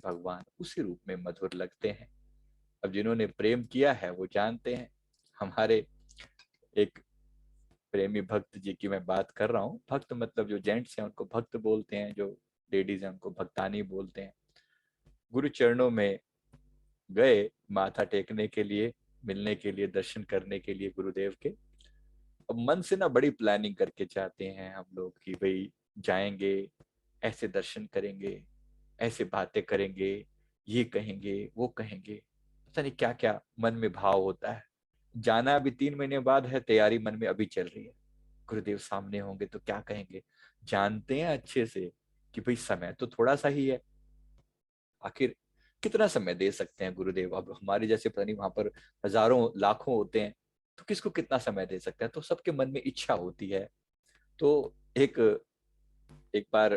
भगवान उसी रूप में मधुर लगते हैं। अब जिन्होंने प्रेम किया है वो जानते हैं। हमारे एक प्रेमी भक्त जी की मैं बात कर रहा हूँ। भक्त मतलब जो जेंट्स हैं उनको भक्त बोलते हैं, जो लेडीज हैं उनको भक्तानी बोलते हैं। गुरु चरणों में गए माथा टेकने के लिए, मिलने के लिए, दर्शन करने के लिए गुरुदेव के। अब मन से ना बड़ी प्लानिंग करके चाहते हैं हम लोग कि भाई जाएंगे, ऐसे दर्शन करेंगे, ऐसे बातें करेंगे, ये कहेंगे वो कहेंगे, पता नहीं क्या क्या मन में भाव होता है। जाना अभी 3 महीने बाद है, तैयारी मन में अभी चल रही है। गुरुदेव सामने होंगे तो क्या कहेंगे, जानते हैं अच्छे से कि भाई समय तो थोड़ा सा ही है। आखिर कितना समय दे सकते हैं गुरुदेव। अब हमारे जैसे पता नहीं वहां पर हजारों लाखों होते हैं, तो किसको कितना समय दे सकते हैं। तो सबके मन में इच्छा होती है। तो एक एक बार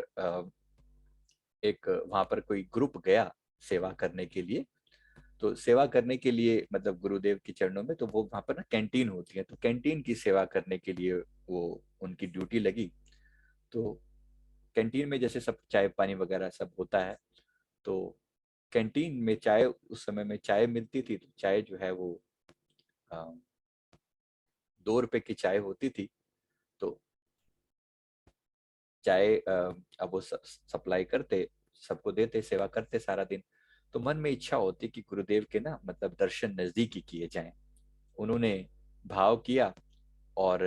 एक वहां पर कोई ग्रुप गया सेवा करने के लिए। तो सेवा करने के लिए मतलब गुरुदेव के चरणों में, तो वो वहां पर ना कैंटीन होती है, तो कैंटीन की सेवा करने के लिए वो उनकी ड्यूटी लगी। तो कैंटीन में जैसे सब चाय पानी वगैरह सब होता है। तो कैंटीन में चाय, उस समय में चाय मिलती थी, तो चाय जो है वो 2 रुपए की चाय होती थी। तो चाय अब वो सप्लाई करते, सबको देते, सेवा करते सारा दिन। तो मन में इच्छा होती कि गुरुदेव के ना मतलब दर्शन नजदीकी किए जाएं। उन्होंने भाव किया और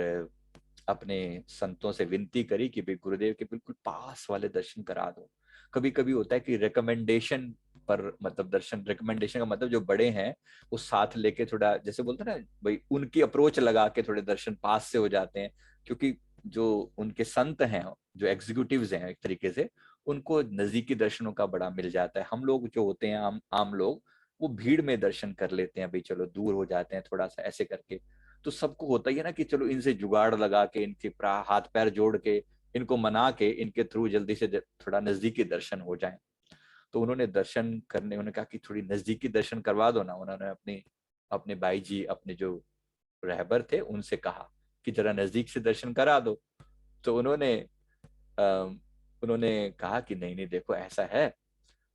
अपने संतों से विनती करी कि भाई गुरुदेव के बिल्कुल पास वाले दर्शन करा दो। कभी कभी होता है कि रिकमेंडेशन पर मतलब दर्शन, रिकमेंडेशन का मतलब जो बड़े हैं वो साथ लेके थोड़ा, जैसे बोलते हैं ना भाई, उनकी अप्रोच लगा के थोड़े दर्शन पास से हो जाते हैं। क्योंकि जो उनके संत हैं, जो एग्जीक्यूटिव्स हैं एक तरीके से, उनको नजदीकी दर्शनों का बड़ा मिल जाता है। हम लोग जो होते हैं आम आम लोग, वो भीड़ में दर्शन कर लेते हैं, भाई चलो दूर हो जाते हैं थोड़ा सा ऐसे करके। तो सबको होता ही है ना कि चलो इनसे जुगाड़ लगा के, इनके हाथ पैर जोड़ के, इनको मना के, इनके थ्रू जल्दी से थोड़ा नजदीकी दर्शन हो जाए। तो उन्होंने दर्शन करने, उन्होंने कहा कि थोड़ी नजदीकी दर्शन करवा दो ना। उन्होंने अपने अपने भाई जी, अपने जो रहबर थे उनसे कहा कि जरा नजदीक से दर्शन करा दो। तो उन्होंने कहा कि नहीं नहीं देखो ऐसा है,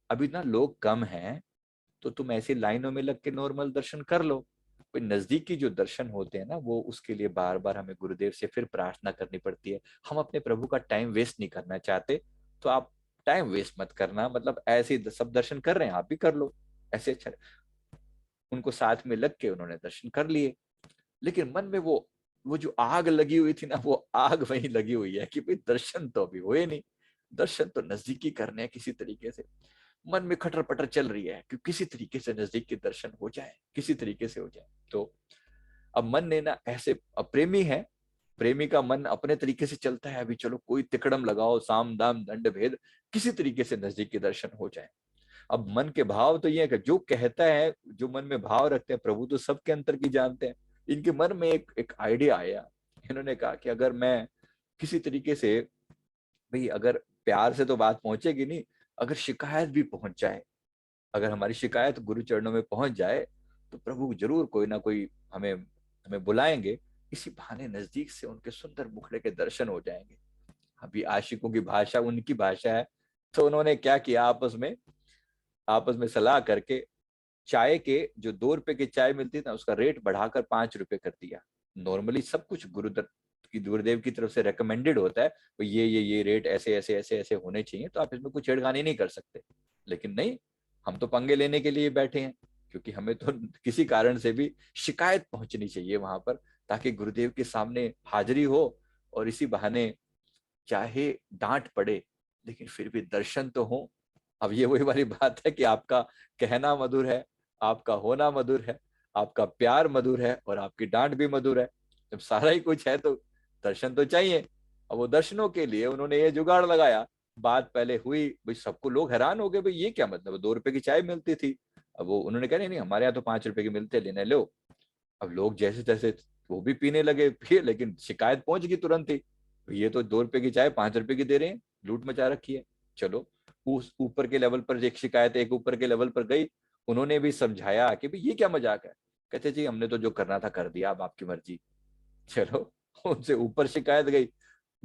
अभी ना लोग कम हैं, तो तुम ऐसी लाइनों में लग के नॉर्मल दर्शन कर लो। कोई नजदीकी जो दर्शन होते हैं ना, वो उसके लिए बार बार हमें गुरुदेव से फिर प्रार्थना करनी पड़ती है। हम अपने प्रभु का टाइम वेस्ट नहीं करना चाहते, तो आप टाइम वेस्ट मत करना, मतलब ऐसे सब दर्शन कर रहे हैं आप भी कर लो ऐसे। अच्छा, उनको साथ में लग के उन्होंने दर्शन कर लिए। लेकिन मन में वो जो आग लगी हुई थी ना, वो आग वहीं लगी हुई है कि भाई दर्शन तो अभी हुए नहीं, दर्शन तो नजदीकी करने हैं किसी तरीके से। मन में खटर पटर चल रही है कि किसी तरीके से नजदीक के दर्शन हो जाए, किसी तरीके से हो जाए। तो अब मन ने ना ऐसे, अब प्रेमी है, प्रेमी का मन अपने तरीके से चलता है, अभी चलो कोई तिकड़म लगाओ, साम दाम दंड भेद, किसी तरीके से नजदीक के दर्शन हो जाए। अब मन के भाव तो ये है कि जो कहता है, जो मन में भाव रखते हैं, प्रभु तो सबके अंतर की जानते हैं। इनके मन में एक एक आइडिया आया। इन्होंने कहा कि अगर मैं किसी तरीके से, भाई अगर प्यार से तो बात पहुंचेगी नहीं, अगर शिकायत भी पहुंच जाए, अगर हमारी शिकायत गुरु चरणों में पहुंच जाए, तो प्रभु जरूर कोई ना कोई हमें हमें बुलाएंगे। इसी बहाने नजदीक से उनके सुंदर मुखड़े के दर्शन हो जाएंगे। अभी आशिकों की भाषा उनकी भाषा है। तो उन्होंने क्या किया, आपस में सलाह करके चाय के जो 2 रुपए की चाय मिलती ना, उसका रेट बढ़ाकर 5 रुपए कर दिया। नॉर्मली सब कुछ गुरुदेव की तरफ से रिकमेंडेड होता है, तो ये रेट ऐसे ऐसे ऐसे ऐसे होने चाहिए, तो आप इसमें कुछ छेड़खानी नहीं कर सकते। लेकिन नहीं, हम तो पंगे लेने के लिए बैठे हैं, क्योंकि हमें तो किसी कारण से भी शिकायत पहुंचनी चाहिए वहां पर, ताकि गुरुदेव के सामने हाजिरी हो, और इसी बहाने चाहे डांट पड़े लेकिन फिर भी दर्शन तो हो। अब ये वही वाली बात है कि आपका कहना मधुर है, आपका होना मधुर है, आपका प्यार मधुर है, और आपकी डांट भी मधुर है। जब सारा ही कुछ है तो दर्शन तो चाहिए। अब वो दर्शनों के लिए उन्होंने ये जुगाड़ लगाया। बात पहले हुई, भाई सबको लोग हैरान हो गए, भाई ये क्या मतलब, 2 रुपए की चाय मिलती थी। अब वो उन्होंने कहा नहीं नहीं, हमारे यहाँ तो 5 रुपए की मिलते, लेने लो। अब लोग जैसे तैसे वो भी पीने लगे फिर, लेकिन शिकायत पहुंच गई तुरंत ही, ये तो 2 रुपए की चाय 5 रुपए की दे रहे हैं, लूट मचा रखी है। चलो उस ऊपर के लेवल पर एक शिकायत एक ऊपर के लेवल पर गई। उन्होंने भी समझाया कि भाई ये क्या मजाक है। कहते जी हमने तो जो करना था कर दिया, अब आपकी मर्जी। चलो उनसे ऊपर शिकायत गई,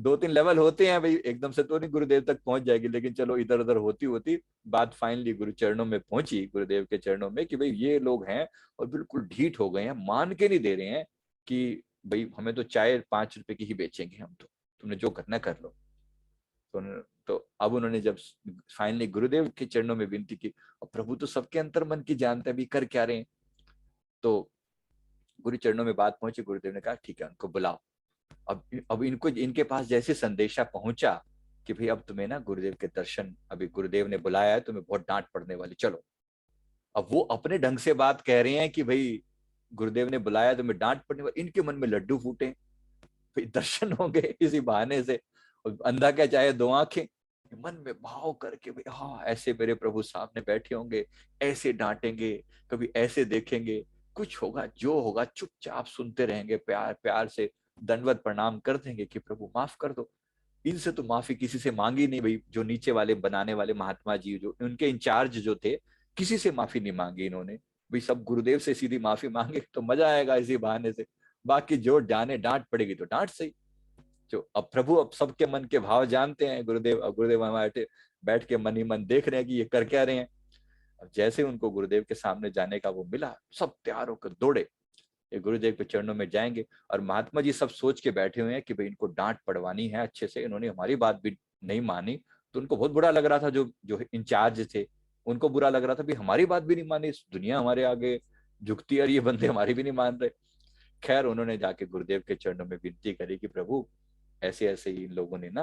दो तीन लेवल होते हैं भाई, एकदम से तो नहीं गुरुदेव तक पहुंच जाएगी, लेकिन चलो इधर उधर होती होती बात फाइनली गुरु चरणों में पहुंची, गुरुदेव के चरणों में, कि भाई ये लोग हैं और बिल्कुल ढीठ हो गए हैं, मान के नहीं दे रहे हैं कि भाई हमें तो चाय 5 रुपए की ही बेचेंगे हम, तो तुमने जो करना कर लो। तो अब उन्होंने जब फाइनली गुरुदेव के चरणों में विनती की, और प्रभु तो सबके अंतर मन की जानते हैं भी कर क्या रहे हैं, तो गुरु चरणों में बात पहुंची, गुरुदेव ने कहा ठीक है उनको बुलाओ। अब इनको इनके पास जैसे संदेशा पहुंचा कि भाई अब तुम्हें ना गुरुदेव के दर्शन, अभी गुरुदेव ने बुलाया है, तुम्हें बहुत डांट पड़ने वाली, चलो। अब वो अपने ढंग से बात कह रहे हैं कि भाई गुरुदेव ने बुलाया, तुम्हें डांट पड़ने वाली, इनके मन में लड्डू फूटे, भाई दर्शन होंगे इसी बहाने से, और अंधा क्या चाहे दो आंखें, मन में भाव करके भाई हाँ ऐसे मेरे प्रभु सामने बैठे होंगे, ऐसे डांटेंगे, कभी ऐसे देखेंगे, कुछ होगा जो होगा चुपचाप सुनते रहेंगे, प्यार प्यार से दंडवत प्रणाम कर देंगे कि प्रभु माफ कर दो। इनसे तो माफी किसी से मांगी नहीं भाई, जो नीचे वाले बनाने वाले महात्मा जी जो उनके इंचार्ज जो थे, किसी से माफी नहीं मांगी इन्होंने, भाई सब गुरुदेव से सीधी माफी मांगे तो मजा आएगा इसी बहाने से, बाकी जो जाने डांट पड़ेगी तो डांट सही। जो अब प्रभु अब सबके मन के भाव जानते हैं गुरुदेव, अब गुरुदेव हमारे बैठ के मन ही मन देख रहे हैं कि ये कर क्या रहे हैं। अब जैसे उनको गुरुदेव के सामने जाने का वो मिला, सब तैयार होकर दौड़े, ये गुरुदेव के चरणों में जाएंगे, और महात्मा जी सब सोच के बैठे हुए हैं कि भाई इनको डांट पड़वानी है अच्छे से, इन्होंने हमारी बात भी नहीं मानी। तो उनको बहुत बुरा लग रहा था, जो जो इंचार्ज थे उनको बुरा लग रहा था भी हमारी बात भी नहीं मानी, दुनिया हमारे आगे झुकती है और ये बंदे हमारी भी नहीं मान रहे। खैर उन्होंने जाके गुरुदेव के चरणों में विनती करी कि प्रभु ऐसे ऐसे ही इन लोगों ने ना,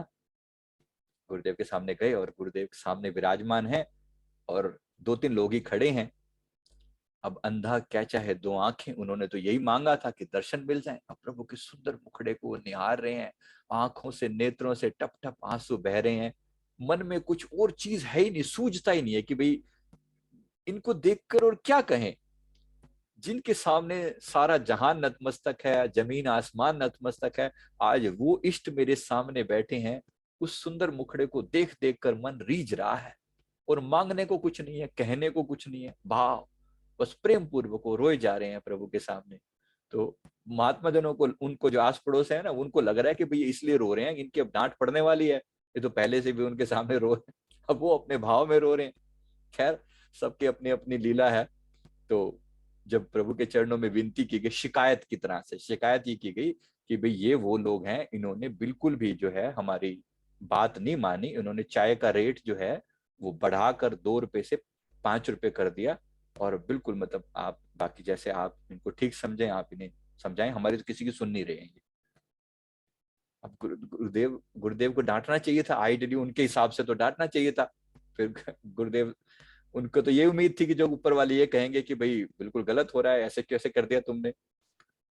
गुरुदेव के सामने गए और गुरुदेव के सामने विराजमान है और दो तीन लोग ही खड़े हैं, अब अंधा क्या चाहे दो आंखें, उन्होंने तो यही मांगा था कि दर्शन मिल जाए। अब प्रभु के सुंदर मुखड़े को निहार रहे हैं, आंखों से नेत्रों से टप टप आंसू बह रहे हैं, मन में कुछ और चीज है ही नहीं, सूझता ही नहीं है कि भाई इनको देखकर और क्या कहें, जिनके सामने सारा जहान नतमस्तक है, जमीन आसमान नतमस्तक है, आज वो इष्ट मेरे सामने बैठे हैं, उस सुंदर मुखड़े को देख देख कर मन रीझ रहा है, और मांगने को कुछ नहीं है, कहने को कुछ नहीं है, भाव बस प्रेम पूर्वक वो रोए जा रहे हैं प्रभु के सामने। तो महात्मा जनों को, उनको जो आस पड़ोस है ना, उनको लग रहा है कि भाई इसलिए रो रहे हैं, इनकी अब डांट पड़ने वाली है, ये तो पहले से भी उनके सामने रो रहे हैं, अब वो अपने भाव में रो रहे हैं। खैर सबकी अपनी अपनी लीला है। तो जब प्रभु के चरणों में विनती की गई, शिकायत की तरह से शिकायत ये की गई कि भाई ये वो लोग हैं, इन्होंने बिल्कुल भी जो है हमारी बात नहीं मानी, इन्होंने चाय का रेट जो है वो बढ़ाकर 2 रुपए से 5 रुपए कर दिया, और बिल्कुल मतलब आप बाकी जैसे आप इनको ठीक समझें आप इन्हें समझाएं, हमारी तो किसी की सुन नहीं रहे हैं ये। अब गुरुदेव गुरुदेव को डांटना चाहिए था, आइडियली उनके हिसाब से तो डांटना चाहिए था। फिर गुरुदेव, उनको तो ये उम्मीद थी कि जो ऊपर वाले ये कहेंगे कि भाई बिल्कुल गलत हो रहा है, ऐसे कैसे कर दिया तुमने।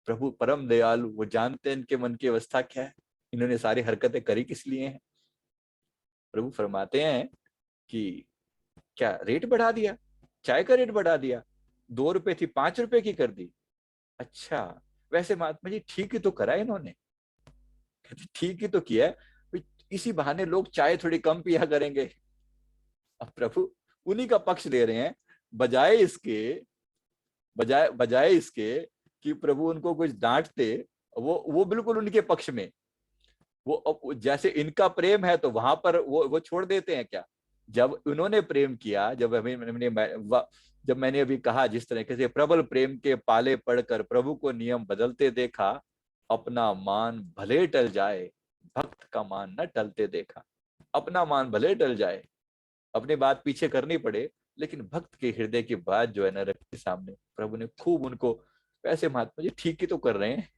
प्रभु परम दयालु, वो जानते हैं इनके मन की अवस्था क्या है, इन्होंने सारी हरकतें करी किस लिए हैं। प्रभु फरमाते हैं कि क्या रेट बढ़ा दिया, चाय का रेट बढ़ा दिया, 2 रुपए थी 5 रुपए की कर दी। अच्छा, वैसे महात्मा जी ठीक ही तो करा इन्होंने, कहते ठीक ही तो किया है, भाई इसी बहाने लोग चाय थोड़ी कम पिया करेंगे। अब प्रभु उन्हीं का पक्ष ले रहे हैं, बजाय इसके बजाय बजाय इसके कि प्रभु उनको कुछ डांटते, वो बिल्कुल उनके पक्ष में, वो जैसे इनका प्रेम है तो वहां पर वो छोड़ देते हैं क्या। जब उन्होंने प्रेम किया, जब जब मैंने अभी कहा जिस तरीके से प्रबल प्रेम के पाले पड़कर प्रभु को नियम बदलते देखा, अपना मान भले टल जाए, भक्त का मान न टलते देखा। अपना मान भले टल जाए, अपनी बात पीछे करनी पड़े, लेकिन भक्त के हृदय की बात जो है ना रख के सामने, प्रभु ने खूब उनको, वैसे महात्मा जी ठीक ही तो कर रहे हैं,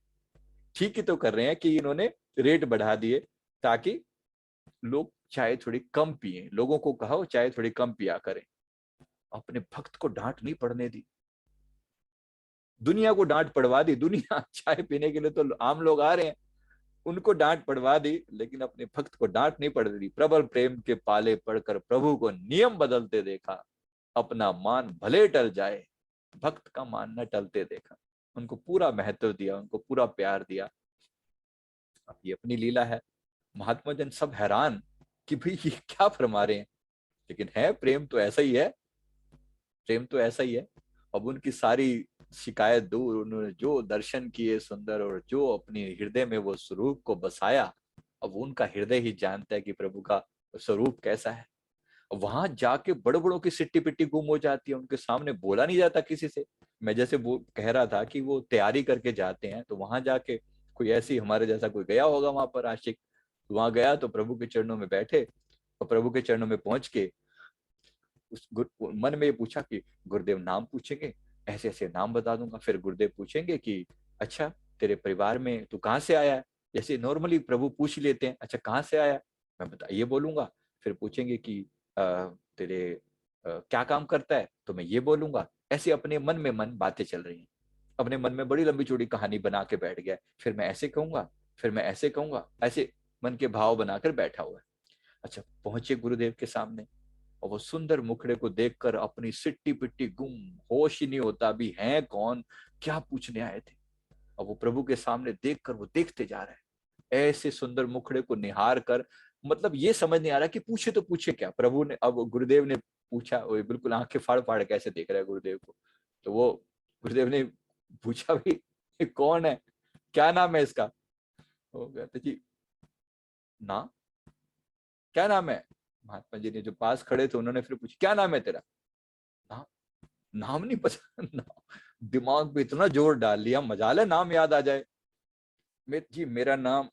ठीक ही तो कर रहे हैं कि इन्होंने रेट बढ़ा दिए ताकि लोग चाय थोड़ी कम पिए, लोगों को कहा चाय थोड़ी कम पिया करें, अपने भक्त को डांट नहीं पड़ने दी, दुनिया को डांट पड़वा दी। दुनिया चाय पीने के लिए तो आम लोग आ रहे हैं, उनको डांट पड़वा दी, लेकिन अपने भक्त को डांट नहीं पड़ दी। प्रबल प्रेम के पाले पड़कर प्रभु को नियम बदलते देखा, अपना मान भले टल जाए, भक्त का मान न टलते देखा। उनको पूरा महत्व दिया, उनको पूरा प्यार दिया। अब ये अपनी लीला है, महात्मा जन सब हैरान कि भाई ये क्या फरमा रहे हैं, लेकिन है प्रेम तो ऐसा ही है, प्रेम तो ऐसा ही है। अब उनकी सारी शिकायत दूर, उन्होंने जो दर्शन किए सुंदर, और जो अपनी हृदय में वो स्वरूप को बसाया, अब वो उनका हृदय ही जानता है कि प्रभु का स्वरूप कैसा है। वहां जाके बड़े बड़ों की सिट्टी पिट्टी गुम हो जाती है, उनके सामने बोला नहीं जाता किसी से। मैं जैसे वो कह रहा था कि वो तैयारी करके जाते हैं, तो वहां जाके कोई ऐसी हमारे जैसा कोई गया होगा वहां पर आशिक, तो वहां गया तो प्रभु के चरणों में बैठे, और प्रभु के चरणों में पहुंच के मन में ये पूछा कि गुरुदेव नाम पूछेंगे, ऐसे ऐसे नाम बता दूंगा। फिर गुरुदेव पूछेंगे कि अच्छा तेरे परिवार में तू कहाँ से आया है, जैसे नॉर्मली प्रभु पूछ लेते हैं, अच्छा कहाँ से आया, मैं बता ये बोलूंगा। फिर पूछेंगे कि तेरे क्या काम करता है, तो मैं ये बोलूंगा। ऐसे अपने मन में मन बातें चल रही हैं, अपने मन में बड़ी लंबी चौड़ी कहानी बना के बैठ गया। फिर मैं ऐसे कहूंगा, फिर मैं ऐसे कहूंगा, ऐसे मन के भाव बनाकर बैठा हुआ है। अच्छा पहुंचे गुरुदेव के सामने, और वो सुंदर मुखड़े को देखकर अपनी सिट्टी पिट्टी गुम, होश ही नहीं होता अभी हैं कौन, क्या पूछने आए थे। और वो प्रभु के सामने देखकर वो देखते जा रहे हैं, ऐसे सुंदर मुखड़े को निहार कर, मतलब ये समझ नहीं आ रहा कि पूछे तो पूछे क्या। प्रभु ने, अब गुरुदेव ने पूछा, वो बिल्कुल आंखें फाड़ फाड़ कैसे देख रहा है गुरुदेव को। तो वो गुरुदेव ने पूछा भी ये कौन है, क्या नाम है इसका। वो कहते जी ना, क्या नाम है। महात्मा जी ने जो पास खड़े थे उन्होंने फिर पूछा क्या नाम है तेरा। नाम, नाम नहीं पता दिमाग पे इतना जोर डाल लिया, मजाल है नाम याद आ जाए। जी मेरा नाम,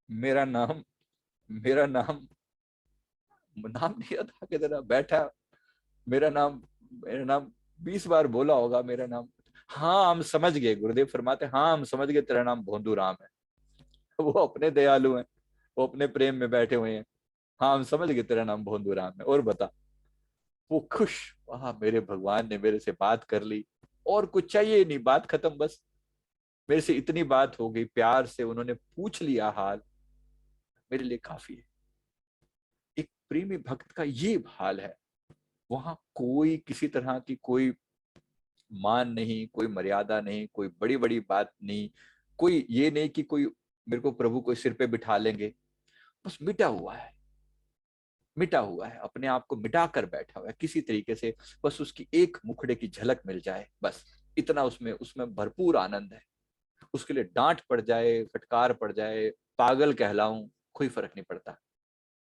मेरा नाम, मेरा नाम, नाम नहीं याद आ के तेरा बैठा। मेरा नाम, मेरा नाम 20 बार बोला होगा मेरा नाम। हाँ हम समझ गए, गुरुदेव फरमाते हाँ हम समझ गए तेरा नाम भोंदू राम है। वो अपने दयालु हैं, वो अपने प्रेम में बैठे हुए हैं। हाँ हम समझ गए तेरा नाम भोंदू राम है, और बता। वो खुश, वहां मेरे भगवान ने मेरे से बात कर ली, और कुछ चाहिए नहीं, बात खत्म बस। मेरे से इतनी बात हो गई, प्यार से उन्होंने पूछ लिया हाल, मेरे लिए काफी है। एक प्रेमी भक्त का ये हाल है। वहां कोई किसी तरह की कोई मान नहीं, कोई मर्यादा नहीं, कोई बड़ी बड़ी बात नहीं, कोई ये नहीं कि कोई मेरे को प्रभु को सिर पे बिठा लेंगे। बस मिटा हुआ है, मिटा हुआ है, अपने आप को मिटा कर बैठा हुआ है किसी तरीके से। बस उसकी एक मुखड़े की झलक मिल जाए, बस इतना उसमें उसमें भरपूर आनंद है। उसके लिए डांट पड़ जाए, फटकार पड़ जाए, पागल कहलाऊं, कोई फर्क नहीं पड़ता।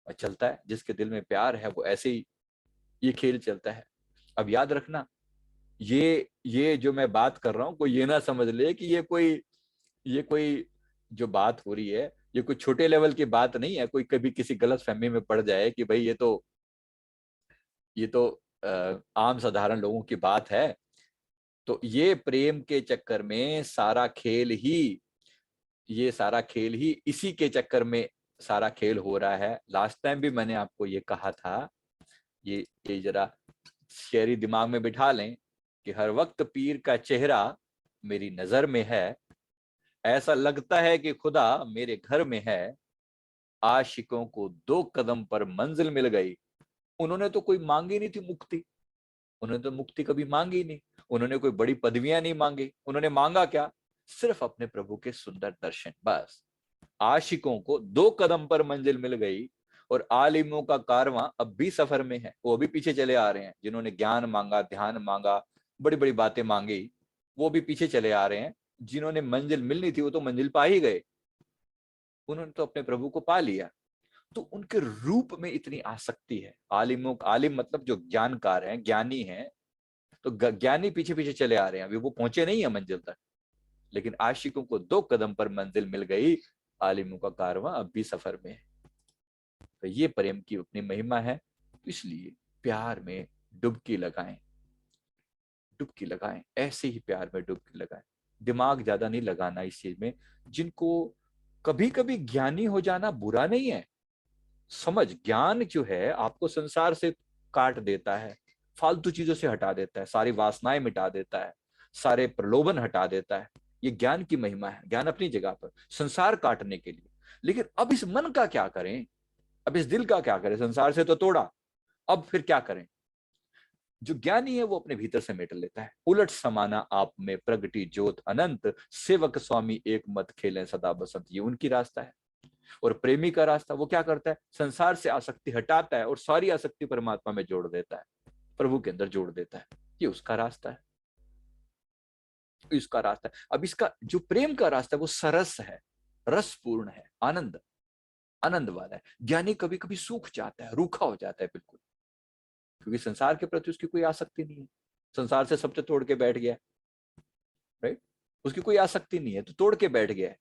और चलता है, जिसके दिल में प्यार है वो ऐसे ही ये खेल चलता है। अब याद रखना, ये जो मैं बात कर रहा हूं, कोई ये ना समझ ले कि ये कोई जो बात हो रही है, ये कोई छोटे लेवल की बात नहीं है, कोई कभी किसी गलत फहमी में पड़ जाए कि भाई ये तो आम साधारण लोगों की बात है। तो ये प्रेम के चक्कर में सारा खेल ही, ये सारा खेल ही इसी के चक्कर में सारा खेल हो रहा है। लास्ट टाइम भी मैंने आपको ये कहा था, ये जरा शेरी दिमाग में बिठा लें कि हर वक्त पीर का चेहरा मेरी नजर में है, ऐसा लगता है कि खुदा मेरे घर में है। आशिकों को 2 कदम पर मंजिल मिल गई। उन्होंने तो कोई मांगी नहीं थी मुक्ति, उन्होंने तो मुक्ति कभी मांगी नहीं, उन्होंने कोई बड़ी पदवियां नहीं मांगी, उन्होंने मांगा क्या, सिर्फ अपने प्रभु के सुंदर दर्शन, बस। आशिकों को 2 कदम पर मंजिल मिल गई, और आलिमों का कारवां अब भी सफर में है, वो भी पीछे चले आ रहे हैं। जिन्होंने ज्ञान मांगा, ध्यान मांगा, बड़ी बड़ी बातें मांगी, वो भी पीछे चले आ रहे हैं। जिन्होंने मंजिल मिलनी थी वो तो मंजिल पा ही गए, उन्होंने तो अपने प्रभु को पा लिया। तो उनके रूप में इतनी आसक्ति है। आलिमों, आलिम मतलब जो ज्ञानकार हैं, ज्ञानी हैं, तो ज्ञानी पीछे पीछे चले आ रहे हैं, अभी वो पहुंचे नहीं है मंजिल तक। लेकिन आशिकों को 2 कदम पर मंजिल मिल गई, आलिमों का कारवां अब भी सफर में है। तो ये प्रेम की अपनी महिमा है। इसलिए प्यार में डुबकी लगाएं, डुबकी लगाएं, ऐसे ही प्यार में डुबकी लगाएं। दिमाग ज्यादा नहीं लगाना इस चीज में। जिनको कभी कभी ज्ञानी हो जाना बुरा नहीं है। समझ, ज्ञान जो है आपको संसार से काट देता है, फालतू चीजों से हटा देता है, सारी वासनाएं मिटा देता है, सारे प्रलोभन हटा देता है। ये ज्ञान की महिमा है। ज्ञान अपनी जगह पर संसार काटने के लिए। लेकिन अब इस मन का क्या करें, अब इस दिल का क्या करें, संसार से तो तोड़ा, अब फिर क्या करें। जो ज्ञानी है वो अपने भीतर से मेट लेता है। उलट समाना आप में प्रगति ज्योत अनंत, सेवक स्वामी एक मत खेलें सदा बसंत, ये उनकी रास्ता है। और प्रेमी का रास्ता वो क्या करता है, संसार से आसक्ति हटाता है और सारी आसक्ति परमात्मा में जोड़ देता है, प्रभु के अंदर जोड़ देता है। ये उसका रास्ता है, इसका रास्ता है। अब इसका जो प्रेम का रास्ता है वो सरस है, रसपूर्ण है, आनंद। आनंद वाला है। ज्ञानी कभी कभी सूख जाता है, रूखा हो जाता है बिल्कुल, क्योंकि संसार के प्रति उसकी कोई आसक्ति नहीं है, संसार से सबसे तोड़ के बैठ गया, राइट। उसकी कोई आसक्ति नहीं है तो तोड़ के बैठ गया है।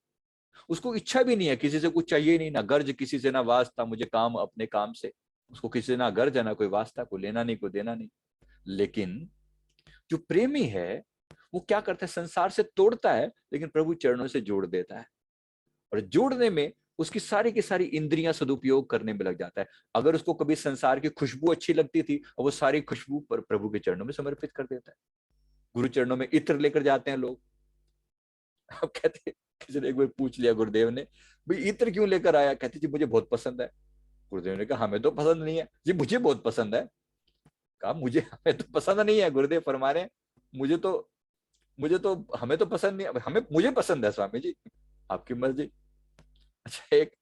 उसको इच्छा भी नहीं है, किसी से कुछ चाहिए नहीं, ना गर्ज किसी से, ना वास्ता, मुझे काम अपने काम से, उसको किसी से ना गर्ज है ना कोई वास्ता, कोई लेना नहीं कोई देना नहीं। लेकिन जो प्रेमी है वो क्या करता है, संसार से तोड़ता है लेकिन प्रभु चरणों से जोड़ देता है, और जोड़ने में उसकी सारी की सारी इंद्रियां सदुपयोग करने में लग जाता है। अगर उसको कभी संसार की खुशबू अच्छी लगती थी और वो सारी खुशबू पर प्रभु के चरणों में समर्पित कर देता है। गुरु चरणों में इत्र लेकर जाते हैं लोग। अब कहते, किसी ने एक बार पूछ लिया गुरुदेव ने, भाई इत्र क्यों लेकर आया, कहते जी मुझे बहुत पसंद है। गुरुदेव ने कहा हमें तो पसंद नहीं है। जी मुझे बहुत पसंद है। कहा मुझे, हमें तो पसंद नहीं है। गुरुदेव फरमा रहे हैं मुझे तो हमें तो पसंद नहीं है, हमें मुझे पसंद है स्वामी जी, आपकी मर्जी। अच्छा, एक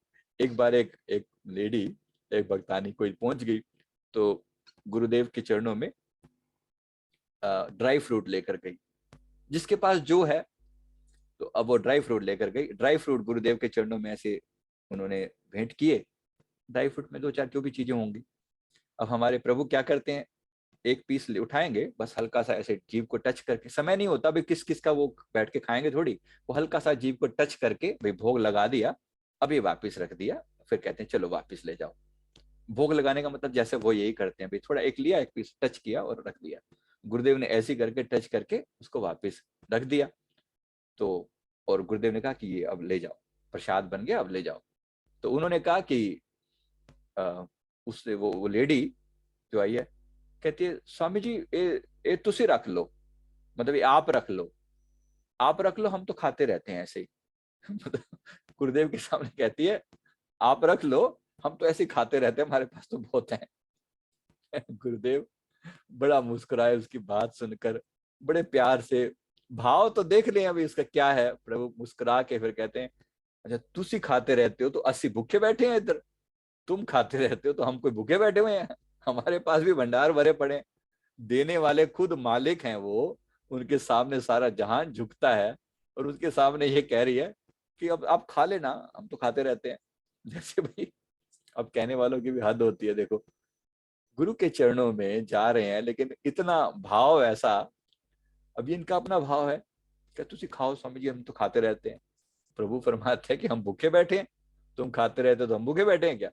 एक बार एक एक लेडी, एक भक्तानी कोई पहुंच गई, तो गुरुदेव के चरणों में ड्राई फ्रूट लेकर गई, जिसके पास जो है। तो अब वो ड्राई फ्रूट लेकर गई, ड्राई फ्रूट गुरुदेव के चरणों में ऐसे उन्होंने भेंट किए। ड्राई फ्रूट में दो चार जो भी चीजें होंगी। अब हमारे प्रभु क्या करते हैं, एक पीस उठाएंगे, बस हल्का सा ऐसे जीभ को टच करके, समय नहीं होता भाई किस किस का वो बैठ के खाएंगे थोड़ी, वो हल्का सा जीभ को टच करके भाई भोग लगा दिया, अब ये वापिस रख दिया। फिर कहते हैं चलो वापिस ले जाओ। भोग लगाने का मतलब जैसे वो यही करते हैं भाई, थोड़ा एक लिया, एक पीस टच किया और रख दिया। गुरुदेव ने ऐसे करके टच करके उसको वापिस रख दिया। तो और गुरुदेव ने कहा कि ये अब ले जाओ, प्रसाद बन गया, अब ले जाओ। तो उन्होंने कहा कि उससे वो लेडी जो आई है, कहती है स्वामी जी ये तुसी रख लो, मतलब ये आप रख लो, आप रख लो, हम तो खाते रहते हैं ऐसे ही। मतलब गुरुदेव के सामने कहती है आप रख लो, हम तो ऐसे ही खाते रहते हैं, हमारे पास तो बहुत है। गुरुदेव बड़ा मुस्कुराए उसकी बात सुनकर, बड़े प्यार से। भाव तो देख लें अभी इसका क्या है। प्रभु मुस्कुरा के फिर कहते हैं अच्छा तुसी खाते रहते हो तो अस्सी भूखे बैठे हैं इधर, तुम खाते रहते हो तो हम कोई भूखे बैठे हुए हैं, हमारे पास भी भंडार भरे पड़े हैं। देने वाले खुद मालिक हैं वो, उनके सामने सारा जहान झुकता है, और उसके सामने ये कह रही है कि अब आप खा लेना, हम तो खाते रहते हैं। जैसे भाई, अब कहने वालों की भी हद होती है देखो। गुरु के चरणों में जा रहे हैं लेकिन इतना भाव ऐसा। अब ये इनका अपना भाव है, क्या तुझे खाओ स्वामी जी, हम तो खाते रहते हैं। प्रभु फरमाते हैं कि हम भूखे बैठे हैं, तुम खाते रहते हो तो हम भूखे बैठे हैं क्या?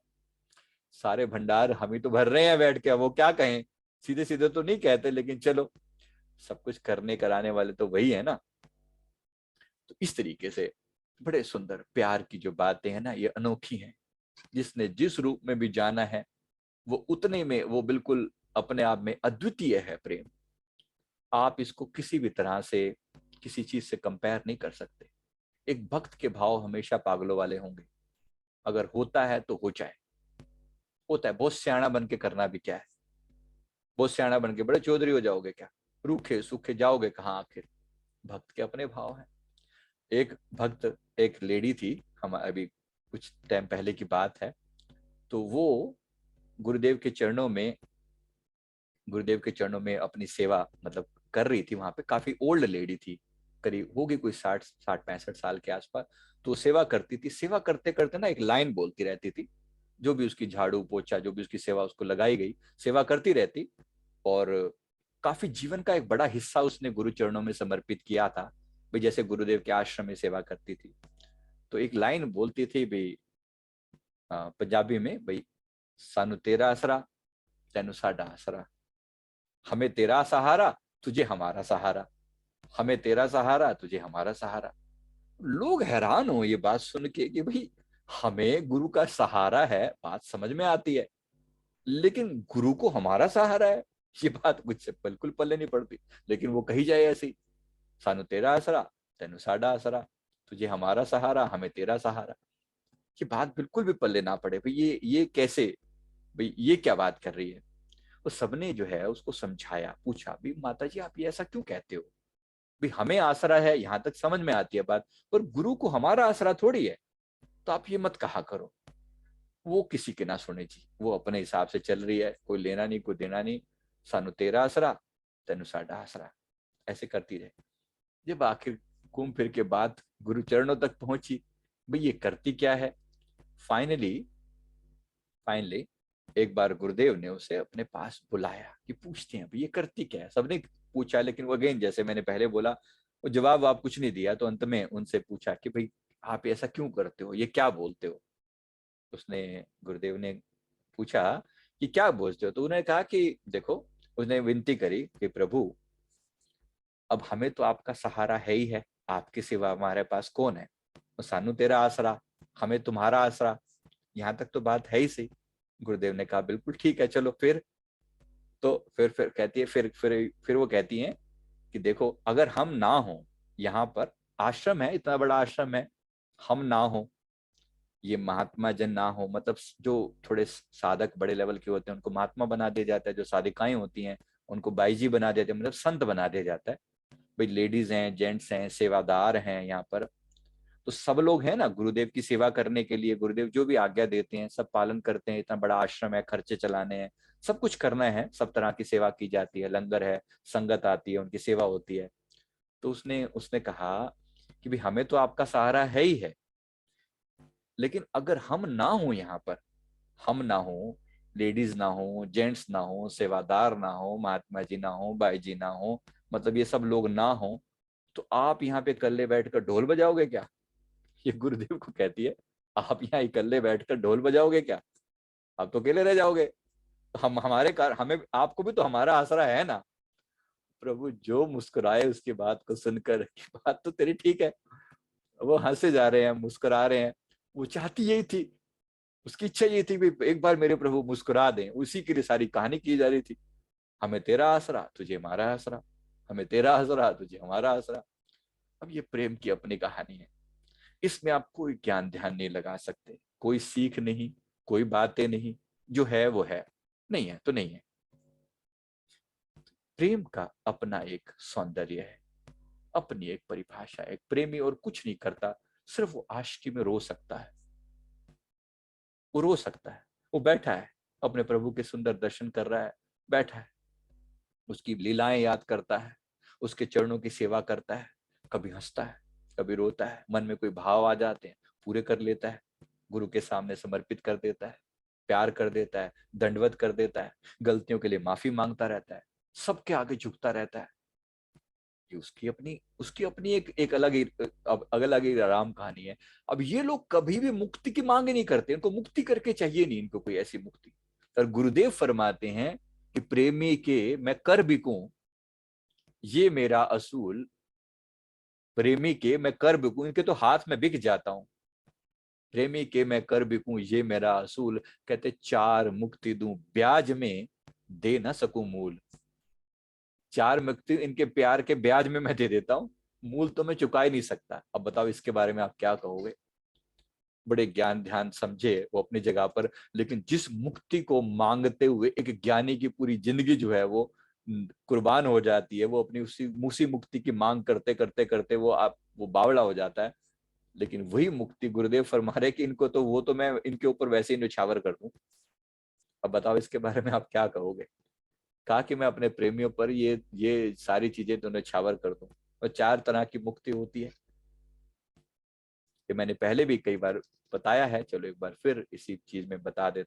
सारे भंडार हम ही तो भर रहे हैं बैठ के, वो क्या कहें, सीधे सीधे तो नहीं कहते, लेकिन चलो सब कुछ करने कराने वाले तो वही है ना। तो इस तरीके से बड़े सुंदर प्यार की जो बातें हैं ना, ये अनोखी हैं। जिसने जिस रूप में भी जाना है वो उतने में वो बिल्कुल अपने आप में अद्वितीय है प्रेम। आप इसको किसी भी तरह से किसी चीज से कंपेयर नहीं कर सकते। एक भक्त के भाव हमेशा पागलों वाले होंगे, अगर होता है तो हो जाए, होता है। बहुत सियाना बन के करना भी क्या है, बहुत सियाना बन के बड़े चौधरी हो जाओगे क्या, रूखे सूखे जाओगे कहाँ आखिर। भक्त के अपने भाव हैं। एक भक्त, एक लेडी थी, हम अभी कुछ टाइम पहले की बात है, तो वो गुरुदेव के चरणों में गुरुदेव के चरणों में अपनी सेवा मतलब कर रही थी। वहां पे काफी ओल्ड लेडी थी, करीब होगी कोई 60-65 साल के आसपास। तो सेवा करती थी, सेवा करते करते ना एक लाइन बोलती रहती थी, जो भी उसकी झाड़ू पोछा जो भी उसकी सेवा उसको लगाई गई, सेवा करती रहती। और काफी जीवन का एक बड़ा हिस्सा उसने गुरु चरणों में समर्पित किया था भाई, जैसे गुरुदेव के आश्रम में सेवा करती थी। तो एक लाइन बोलती थी भाई, पंजाबी में भाई, सानू तेरा आसरा तेनू साडा आसरा, हमें तेरा सहारा तुझे हमारा सहारा, हमें तेरा सहारा तुझे हमारा सहारा। लोग हैरान हो ये बात सुन के कि भाई हमें गुरु का सहारा है, बात समझ में आती है, लेकिन गुरु को हमारा सहारा है, ये बात कुछ बिल्कुल पल्ले नहीं पड़ती। लेकिन वो कही जाए ऐसी, सानू तेरा आसरा तेनू साडा आसरा, तुझे हमारा सहारा हमें तेरा सहारा। ये बात बिल्कुल भी पल्ले ना पड़े भाई, ये कैसे, भाई ये क्या बात कर रही है। तो सबने जो है उसको समझाया, पूछा भी माता जी आप ये ऐसा क्यों कहते हो, भाई हमें आसरा है यहां तक समझ में आती है बात, पर गुरु को हमारा आसरा थोड़ी है, तो आप ये मत कहा करो। वो किसी के ना सुने जी, वो अपने हिसाब से चल रही है, कोई लेना नहीं कोई देना नहीं, सानू तेरा आसरा तेनू साडा आसरा, ऐसे करती रहे। जब आखिर घूम फिर के बात गुरु चरणों तक पहुंची, भाई ये करती क्या है। फाइनली फाइनली एक बार गुरुदेव ने उसे अपने पास बुलाया कि पूछते हैं, ये करती क्या है। सबने पूछा, लेकिन वो अगेन जैसे मैंने पहले बोला, वो जवाब आप कुछ नहीं दिया। तो अंत में उनसे पूछा कि भाई आप ऐसा क्यों करते हो, ये क्या बोलते हो। उसने गुरुदेव ने पूछा कि क्या बोलते हो। तो उन्होंने कहा कि देखो, उसने विनती करी कि प्रभु अब हमें तो आपका सहारा है ही है, आपके सिवा हमारे पास कौन है। तो सानू तेरा आसरा, हमें तुम्हारा आसरा, यहाँ तक तो बात है ही सही। गुरुदेव ने कहा बिल्कुल ठीक है, चलो फिर। तो फिर कहती है, फिर वो कहती हैं कि देखो अगर हम ना हो यहाँ पर, आश्रम है, इतना बड़ा आश्रम है, हम ना हो, ये महात्मा जन ना हो, मतलब जो थोड़े साधक बड़े लेवल के होते हैं उनको महात्मा बना दिया जाता है, जो साधिकाएं होती हैं उनको बाई जी बना देते हैं, मतलब संत बना दिया जाता है। भाई लेडीज हैं, जेंट्स हैं, सेवादार हैं यहाँ पर, तो सब लोग हैं ना गुरुदेव की सेवा करने के लिए। गुरुदेव जो भी आज्ञा देते हैं सब पालन करते हैं। इतना बड़ा आश्रम है, खर्चे चलाने हैं, सब कुछ करना है, सब तरह की सेवा की जाती है, लंगर है, संगत आती है, उनकी सेवा होती है। तो उसने उसने कहा कि भाई हमें तो आपका सहारा है ही है, लेकिन अगर हम ना हो यहाँ पर, हम ना हो, लेडीज ना हो, जेंट्स ना हो, सेवादार ना हो, महात्मा जी ना हो, बाई जी ना हो, मतलब ये सब लोग ना हो, तो आप यहाँ पे इकल्ले बैठकर ढोल बजाओगे क्या। ये गुरुदेव को कहती है, आप यहाँ इकल्ले बैठकर ढोल बजाओगे क्या, आप तो अकेले रह जाओगे। हम हमारे कार हमें आपको भी तो हमारा आसरा है ना। प्रभु जो मुस्कुराए उसकी बात को सुनकर कि बात तो तेरी ठीक है। वो हंसे जा रहे हैं, मुस्कुरा रहे हैं। वो चाहती यही थी, उसकी इच्छा ये थी कि एक बार मेरे प्रभु मुस्कुरा दें, उसी के लिए सारी कहानी की जा रही थी। हमें तेरा आसरा, तुझे हमारा आसरा, हमें तेरा आसरा, तुझे हमारा आसरा। अब ये प्रेम की अपनी कहानी है, इसमें आप कोई ज्ञान ध्यान नहीं लगा सकते, कोई सीख नहीं, कोई बातें नहीं, जो है वो है, नहीं है तो नहीं है। प्रेम का अपना एक सौंदर्य है, अपनी एक परिभाषा है। एक प्रेमी और कुछ नहीं करता, सिर्फ वो आशिकी में रो सकता है। वो रो सकता है, वो बैठा है, अपने प्रभु के सुंदर दर्शन कर रहा है, बैठा है, उसकी लीलाएं याद करता है, उसके चरणों की सेवा करता है, कभी हंसता है, कभी रोता है, मन में कोई भाव आ जाते हैं पूरे कर लेता है, गुरु के सामने समर्पित कर देता है, प्यार कर देता है, दंडवत कर देता है, गलतियों के लिए माफी मांगता रहता है, सबके आगे झुकता रहता है। ये उसकी अपनी एक अलग ही, अब अलग ही आराम कहानी है। अब ये लोग कभी भी मुक्ति की मांग नहीं करते, इनको मुक्ति करके चाहिए नहीं, इनको कोई ऐसी मुक्ति। और गुरुदेव फरमाते हैं कि प्रेमी के मैं कर बिकूं, ये मेरा असूल, प्रेमी के मैं कर बिकूं, इनके तो हाथ में बिक जाता हूं, प्रेमी के मैं कर बिकूं ये मेरा असूल। कहते चार मुक्ति दूं ब्याज में, दे ना सकूं मूल। चार मुक्ति इनके प्यार के ब्याज में मैं दे देता हूं, मूल तो मैं चुका ही नहीं सकता। अब बताओ इसके बारे में आप क्या कहोगे। बड़े ज्ञान ध्यान समझे वो अपनी जगह पर, लेकिन जिस मुक्ति को मांगते हुए एक ज्ञानी की पूरी जिंदगी जो है वो कुर्बान हो जाती है, वो अपनी उसी मुक्ति की मांग करते करते करते वो बावड़ा हो जाता है। लेकिन वही मुक्ति गुरुदेव फरमा रहे कि इनको तो वो तो मैं इनके ऊपर वैसे ही न्यौछावर कर दूं। अब बताओ इसके बारे में आप क्या कहोगे। कहा कि मैं अपने प्रेमियों पर ये सारी चीजें तो न्यौछावर कर दूं। और चार तरह की मुक्ति होती है, ये मैंने पहले भी कई बार बताया है, चलो एक बार फिर इसी चीज में बता देता